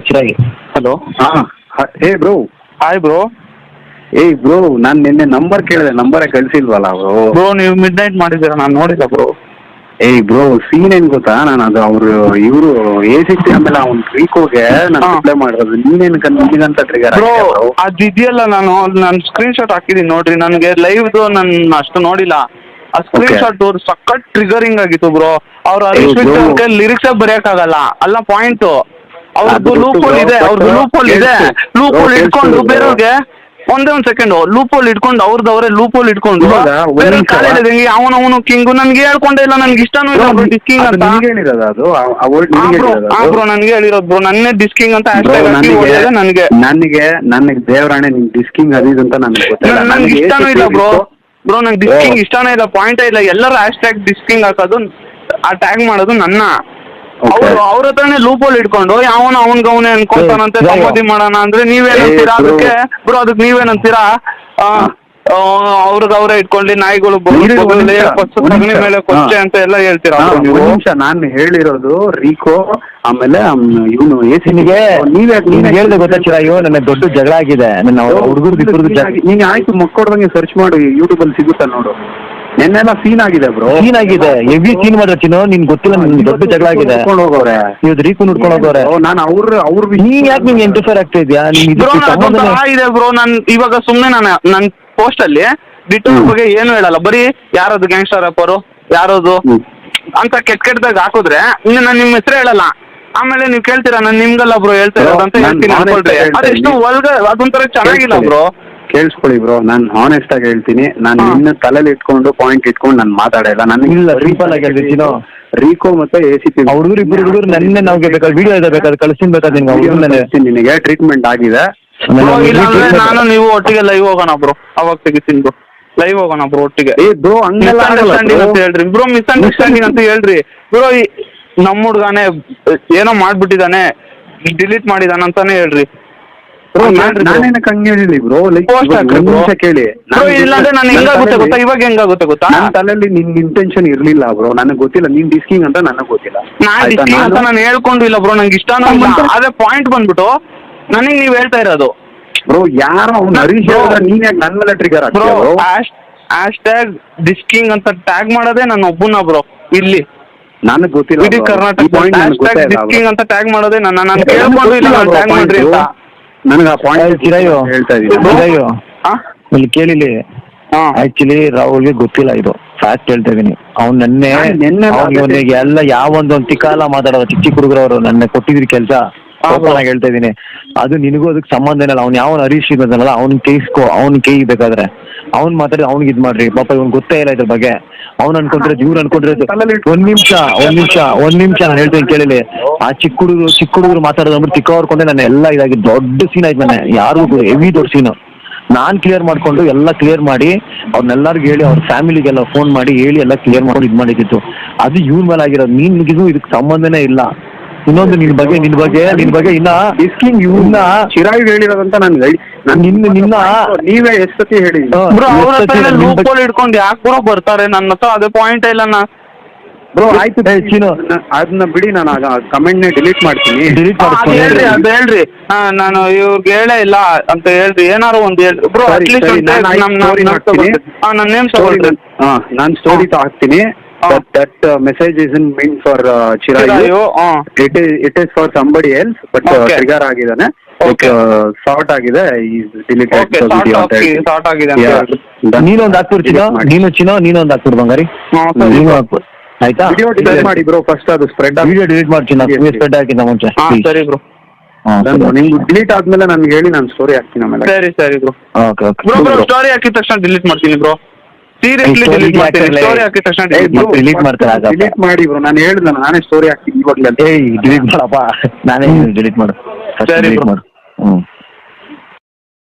ಚಿರಾಗಿ. Hello. Hey bro. Hi bro. ಏಯ್ bro, ನಾನು ನಿನ್ನೆ ನಂಬರ್ ಕೇಳಿದೆ, ನಂಬರೇ ಕಳ್ಸಿಲ್ವಲ್ಲ ಅವರು. ಬ್ರೋ ನೀವು ಮಿಡ್ ನೈಟ್ ಮಾಡಿದ್ದೀರಾ, ನಾನು ನೋಡಿಲ್ಲ ಬ್ರೋ. ಏಯ್ ಬ್ರೋ, ಸೀನ್ ಏನ್ ಗೊತ್ತಾ, ನಾನು ಅದು ಇವರು ACC ಆಮೇಲೆ ಅವ್ನ ಫ್ರೀಕೋಗೆ ನಾನು ಅಪ್ಲೈ ಮಾಡೋದು, ನೀನೇನು ನಿನಗಂತ ಟ್ರಿಗರ್ ಬ್ರೋ. ಅದು ಇದೆಯಲ್ಲ, ನಾನು ಸ್ಕ್ರೀನ್ ಶಾಟ್ ಹಾಕಿದ್ದೀನಿ ನೋಡ್ರಿ. ನನಗೆ ಲೈವ್ದು ನಾನು ಅಷ್ಟು ನೋಡಿಲ್ಲ. ಆ ಸ್ಕ್ರೀನ್ ಶಾಟ್ ಸಖತ್ ಟ್ರಿಗರಿಂಗ್ ಆಗಿತ್ತು ಬ್ರೋ. ಅವ್ರು ಹರೀಶ್ ವಿದ್ಯಾ ಅವ್ರಿಗೆ ಲಿರಿಕ್ಸ್ ಬರೆಯಕ್ಕಾಗಲ್ಲ, ಅಲ್ಲ ಪಾಯಿಂಟ್. ಅವ್ರದ್ದು ಲೂಪೋಲ್ ಇದೆ, ಲೂಪೋಲ್ ಇಟ್ಕೊಂಡು ಬೇರೆಯವ್ರಿಗೆ ಒಂದೇ ಒಂದ್ ಸೆಕೆಂಡ್ ಲೂಪೋಲ್ ಇಟ್ಕೊಂಡು ಅವ್ರದವ್ರೆ ಲೂಪೋಲ್ ಇಟ್ಕೊಂಡು ಕಾಲೇಜ್ ಅವನು ಕಿಂಗು ನನ್ಗೆ ಹೇಳ್ಕೊಂಡೇ ಇಲ್ಲ, ನನ್ಗೆ ಇಷ್ಟನೂ ಇಲ್ಲ ಡಿಸ್ಕಿಂಗ್ ಅಂತ. ಬ್ರೋ ನನ್ಗೆ ಹೇಳಿರೋದು ಬ್ರೋ, ನನ್ನೇ ಡಿಸ್ಕಿಂಗ್ ಅಂತ ನನಗೆ ದೇವರಾಣೆ ನಿನ್ ಡಿಸ್ಕಿಂಗ್ ಅದಿದ್ ಅಂತ ನನ್ಗೆ ಇಷ್ಟನೂ ಇಲ್ಲ ಬ್ರೋ. ಬ್ರೋ ನಂಗೆ ಡಿಸ್ಕಿಂಗ್ ಇಷ್ಟನೇ ಇಲ್ಲ, ಪಾಯಿಂಟೇ ಇಲ್ಲ. ಎಲ್ಲರೂ ಹ್ಯಾಶ್ ಟ್ಯಾಗ್ ಡಿಸ್ಕಿಂಗ್ ಹಾಕೋದು, ಆ ಟ್ಯಾಗ್ ಮಾಡೋದು ನನ್ನ. ಅವ್ರ ಹತ್ರನೇ ಲೂಪೋಲ್ ಇಟ್ಕೊಂಡು ಅವನ್ಗವನೇ ಅನ್ಕೊಳ್ತಾನಂತೆ, ಸಮಾಧಿ ಮಾಡೋಣ ಅಂದ್ರೆ ನೀವೇನಂತೀರಾ ಅದಕ್ಕೆ ಬ್ರೋ? ಅದಕ್ಕೆ ನೀವೇನಂತೀರಾ? ಅವ್ರೇ ಇಟ್ಕೊಂಡು ನಾಯಿಗಳು ಮೇಲೆ ಕೊಚ್ಚೆ ಅಂತ ಎಲ್ಲ ಹೇಳ್ತೀರಾ? ನಾನು ಹೇಳಿರೋದು ರೀಕೋ ಆಮೇಲೆ ಇವನು ಏಸಿನಿಗೆ ನೀನ್ ಹೇಳ್ದೆ ಗೊತ್ತಾ, ಅಯ್ಯೋ ನನ್ನ ದೊಡ್ಡ ಜಗಳ ಆಗಿದೆ ನನ್ನ ಹುಡುಗರು. ನೀನ್ ಆಯ್ತು ಮಕ್ಕೊಡ್ದಂಗೆ ಸರ್ಚ್ ಮಾಡು, ಯೂಟ್ಯೂಬ್ ಅಲ್ಲಿ ಸಿಗುತ್ತಾ ನೋಡು. ನೆನ್ನೆಲ್ಲ ಸೀನ್ ಆಗಿದೆ ಬ್ರೋ, ಸೀನ್ ಆಗಿದೆ, ಹೆವಿ ಸೀನ್ ಮಾಡಿದ್ರೆ ಚಿನ್ನು. ನಿನ್ ಗೊತ್ತಿಲ್ಲ, ನಿನ್ ದೊಡ್ಡ ಜಗಳ ಆಗಿದೆ. ಹೋಗೋರೆ ನೀವು ರೀಕು ನೋಡ್ಕೊಂಡು ಹೋಗೋರೆ. ನಾನು ಅವ್ರ ನೀನ್ ಯಾಕೆ ನಿಮ್ಗೆ ಇಂಟರ್ಫಿಯರ್ ಆಗ್ತಾ ಇದೆಯಾ? ಇದೆ ಬ್ರೋ. ನಾನು ಇವಾಗ ಸುಮ್ನೆ ನನ್ನ ಪೋಸ್ಟ್ ಅಲ್ಲಿ ಡಿಟೋರ್ ಬಗ್ಗೆ ಏನು ಹೇಳಲ್ಲ, ಬರೀ ಯಾರದು ಗ್ಯಾಂಗ್ಸ್ಟರ್ ರ್ಯಾಪರು ಯಾರದು ಅಂತ ಕೆಟ್ಟದಾಗ ಹಾಕಿದ್ರೆ ನಾನು ನಿಮ್ಮ ಹೆಸರು ಹೇಳಲ್ಲ. ಆಮೇಲೆ ನೀವು ಕೇಳ್ತೀರಾ ನಾನು ನಿಮ್ಗಲ್ಲ ಬ್ರೋ ಹೇಳ್ತಾ ಇರೋದು ಅಂತ ಹೇಳ್ತೀನಿ ಅನ್ಕೊಳ್ರಿ. ಅದೆಷ್ಟು ಅದೊಂಥರ ಚೆನ್ನಾಗಿಲ್ಲ ಬ್ರೋ. ಕೇಳಿಸ್ಕೊಳ್ಳಿ ಬ್ರೋ, ನಾನು ಹಾನೆಸ್ಟ್ ಆಗಿ ಹೇಳ್ತೀನಿ, ನಾನು ನಿನ್ನ ತಲೆಯಲ್ಲಿ ಇಟ್ಕೊಂಡು ಪಾಯಿಂಟ್ ಇಟ್ಕೊಂಡು ನಾನು ಮಾತಾಡಲ್ಲ. ನನಗೆ ರೀಕೋ ಮತ್ತೆ ACP ಹುಡುಗರು ನೆನ್ನೆ ನಾವ್ಗೆ ಬೇಕಾದ್ರೆ ವಿಡಿಯೋ ಇದೆ, ಬೇಕಾದ್ರೆ ಕಳಿಸ್ತೀನಿ ನಿನಗೆ ಟ್ರೀಟ್ಮೆಂಟ್ ಆಗಿದೆ. ನಾನು ನೀವು ಒಟ್ಟಿಗೆ ಲೈವ್ ಹೋಗೋಣ ಬ್ರೋ, ಅವಾಗ ತೆಗಿತೀನಿ ಬ್ರೋ. ಲೈವ್ ಹೋಗೋಣ ಬ್ರೋ ಒಟ್ಟಿಗೆ. ಬ್ರೋ ಅಂಡರ್ಸ್ಟ್ಯಾಂಡಿಂಗ್ ಅಂತ ಹೇಳ್ರಿ ಬ್ರೋ, ಮಿಸ್ಅಂಡರ್ಸ್ಟ್ಯಾಂಡಿಂಗ್ ಅಂತ ಹೇಳ್ರಿ ಬ್ರೋ. ನಮ್ಮ ಹುಡ್ಗಾನೆ ಏನೋ ಮಾಡ್ಬಿಟ್ಟಿದ್ದಾನೆ, ಡಿಲೀಟ್ ಮಾಡಿದಾನ ಅಂತಾನೆ ಹೇಳ್ರಿ. ನಾನೇನಕ್ಕೆ ಹಂಗೆ ಹೇಳಿ ಬ್ರೋ, ಕೇಳಿ. ಇಲ್ಲಾಂದ್ರೆ ನಾನು ಹೆಂಗಾಗುತ್ತೆ ಗೊತ್ತಾ, ಇವಾಗ ಹೆಂಗಾಗುತ್ತೆ ಗೊತ್ತಾ, ನನ್ನ ತಲೆಯಲ್ಲಿ ನಿನ್ ಇಂಟೆನ್ಷನ್ ಇರ್ಲಿಲ್ಲ ಬ್ರೋ, ನನಗೆ ಗೊತ್ತಿಲ್ಲ ನೀನ್ ಡಿಸ್ಕಿಂಗ್ ಅಂತ ನನಗೆ ಗೊತ್ತಿಲ್ಲ. ನಾನು ಹೇಳ್ಕೊಂಡು ಇಲ್ಲ ಬ್ರೋ, ನಂಗೆ ಇಷ್ಟನೂ ಇಲ್ಲ. ಅದೇ ಪಾಯಿಂಟ್ ಬಂದ್ಬಿಟ್ಟು ನನಗೆ ನೀವ್ ಹೇಳ್ತಾ ಇರೋದು ಬ್ರೋ, ಯಾರೋ ಹರೀಶ್ ನೀನ್ ಯಾಕೆ ನನ್ನ ಮೇಲೆ ಟ್ರಿಗರ್ ಬ್ರೋ? ಹ್ಯಾಶ್ ಟ್ಯಾಗ್ ಡಿಸ್ಕಿಂಗ್ ಅಂತ ಟ್ಯಾಗ್ ಮಾಡೋದೇ ನನ್ನ ಒಬ್ಬನ ಬ್ರೋ. ಇಲ್ಲಿ ನನಗೆ ಗೊತ್ತಿಲ್ಲ, ಇಡೀ ಕರ್ನಾಟಕ ಡಿಸ್ಕಿಂಗ್ ಅಂತ ಟ್ಯಾಗ್ ಮಾಡೋದೇ ನಾನು ಕೇಳ್ಕೊಂಡು ಇಲ್ಲ, ನಾನು ಟ್ಯಾಗ್ ಮಾಡ್ರಿ ಅಂತ ನನಗೆ ಆ ಪಾಯಿಂಟ್ ಹೇಳ್ತಾ ಇದ್ದೀನಿ. ಇಲ್ಲಿ ಕೇಳಿಲಿ, ಆಕ್ಚುಲಿ ರಾಹುಲ್ಗೆ ಗೊತ್ತಿಲ್ಲ ಇದು, ಫ್ಯಾಕ್ಟ್ ಹೇಳ್ತಾ ಇದೀನಿ. ಅವ್ನು ನೆನ್ನೆ ಎಲ್ಲ ಯಾವೊಂದು ತಿಕ್ಕಾಲ ಮಾತಾಡೋದು ಚಿಕ್ಕ ಹುಡುಗರವರು ನನ್ನ ಕೊಟ್ಟಿದ್ರಿ ಕೆಲಸ ಹೇಳ್ತಾ ಇದೀನಿ. ಅದು ನಿನಗೂ ಅದಕ್ಕೆ ಸಂಬಂಧ ಏನಲ್ಲ. ಅವ್ನು ಯಾವ ಹರೀಶ್ ಇರೋದಲ್ಲ, ಅವ್ನ ಕೇಸ್ಕೋ, ಅವ್ನ ಕೈ ಬೇಕಾದ್ರೆ ಅವ್ನ್ ಮಾತಾಡಿ ಅವ್ನಿಗೆ ಇದ್ ಮಾಡ್ರಿ. ಪಾಪ ಇವ್ನ್ ಗೊತ್ತೇ ಇಲ್ಲ ಇದ್ರ ಬಗ್ಗೆ. ಅವ್ನು ಅನ್ಕೊಂಡಿರೋದು ಇವ್ರು ಅನ್ಕೊಂಡಿರೋದು. ಒಂದ್ ನಿಮಿಷ ನಾನು ಹೇಳ್ತೀನಿ ಕೇಳಿಲಿ. ಆ ಚಿಕ್ಕ ಹುಡುಗರು ಮಾತಾಡೋದು ಅಂದ್ರೆ ತಿಕ್ಕವರ್ಕೊಂಡೆ ನಾನು ಎಲ್ಲ ಇದಾಗಿ ದೊಡ್ಡ ಸೀನ್ ಆಯ್ತು. ನನ್ನ ಯಾರಿಗೂ ಹೆವಿ ದೊಡ್ಡ ಸೀನು ನಾನ್ ಕ್ಲಿಯರ್ ಮಾಡ್ಕೊಂಡು ಎಲ್ಲ ಕ್ಲಿಯರ್ ಮಾಡಿ ಅವ್ರನ್ನೆಲ್ಲರಿಗೂ ಹೇಳಿ, ಅವ್ರ ಫ್ಯಾಮಿಲಿಗೆಲ್ಲ ಫೋನ್ ಮಾಡಿ ಹೇಳಿ ಎಲ್ಲ ಕ್ಲಿಯರ್ ಮಾಡ್ಕೊಂಡು ಇದ್ ಮಾಡಿದ್ದು. ಅದು ಇವ್ರ ಮೇಲೆ ಆಗಿರೋದು. ನಿನ್ಗಿದು ಇದಕ್ಕೆ ಸಂಬಂಧನೇ ಇಲ್ಲ. ಇನ್ನೊಂದು ನಿನ್ ಬಗ್ಗೆ ಇನ್ನ ಡಿಸ್ಕಿಂಗ್ ಇವ್ನ ಚಿರಾಗಿ ಹೇಳಿರೋದಂತ ನಿನ್ನ ನೀವೇ ಎಷ್ಟೊತ್ತಿ ಹೇಳಿ ಲೂಪೋಲ್ ಇಟ್ಕೊಂಡು ಯಾಕೆ ಬ್ರೋ ಬರ್ತಾರೆ ನನ್ನ ಹತ್ರ? ಅದೇ ಪಾಯಿಂಟ್ ಇಲ್ಲ ಬ್ರೋ. ಆಯ್ತು ಅದನ್ನ ಬಿಡಿ, ನಾನು ಕಮೆಂಟ್ನೇ ಡಿಲೀಟ್ ಮಾಡ್ತೀನಿ. ಹೇಳ್ರಿ ಅದು ಹೇಳ್ರಿ, ನಾನು ಇವ್ರಿಗೆ ಹೇಳೇ ಇಲ್ಲ ಅಂತ ಹೇಳ್ರಿ. ಏನಾರು ಒಂದು ಹೇಳ್ರಿ ಬ್ರೋ. ನನ್ನ ನೇಮ್ ತಗೊಳ್ರಿ. ನಾನು ಸ್ಟೋರಿ ಹಾಕ್ತೀನಿ. That message isn't meant for Chirayu. It is for somebody else. But trigger ಆಗಿದಾನೆ, ಶಾರ್ಟ್ ಆಗಿದೆ, ಡಿಲೀಟೆಡ್ ವಿಡಿಯೋ ಅಂತ ಹೇಳಿ. ಶಾರ್ಟ್ ಆಗಿದೆ. ನೀನೊಂದು ಹಾಕ್ಬಿಡ್ತೀನೋ, ನೀನೊಂದು ಹಾಕ್ಬಿಡು ಬಂಗಾರಿ. ನೀನು ಹಾಕ್ಬಿಡು ಆಯ್ತಾ? ವಿಡಿಯೋ ಡಿಲೀಟ್ ಮಾಡಿ ಬ್ರೋ, ಫಸ್ಟ್ ಅದು ಸ್ಪ್ರೆಡ್ ವಿಡಿಯೋ ಡಿಲೀಟ್ ಮಾಡ್ತೀನಿ, ಸ್ಪ್ರೆಡ್ ಆಗಿದ್ದ ಮುಂಚೆ. ಸರಿ ಬ್ರೋ. ನಿಮ್ಗೆ ಡಿಲೀಟ್ ಆದ್ಮೇಲೆ ನನ್ಗೆ ಹೇಳಿ, ನಾನು ಸ್ಟೋರಿ ಹಾಕ್ತೀನಿ ಆಮೇಲೆ. ಸರಿ ಬ್ರೋ. Okay bro. ಸ್ಟೋರಿ ಹಾಕಿದ ತಕ್ಷಣ ಡಿಲೀಟ್ ಮಾಡ್ತೀನಿ ಬ್ರೋ. ಸೀರಿಯಸ್ಲಿ ಡಿಲೀಟ್ ಮಾಡ್ತೀನಿ. ಸ್ಟೋರಿ ಹಾಕಿದ ತಕ್ಷಣ ಡಿಲೀಟ್ ಮಾಡ್ತಾರೆ. ಡಿಲೀಟ್ ಮಾಡಿ ಬ್ರೋ, ನಾನು ಹೇಳಿದ ನಾನೇ ಸ್ಟೋರಿ ಹಾಕ್ತೀನಿ ಇವಾಗಲೇ. ಡಿಲೀಟ್ ಮಾಡಪ್ಪ, ನಾನೇ ಡಿಲೀಟ್ ಮಾಡು. ಸರಿ ಬ್ರೋ.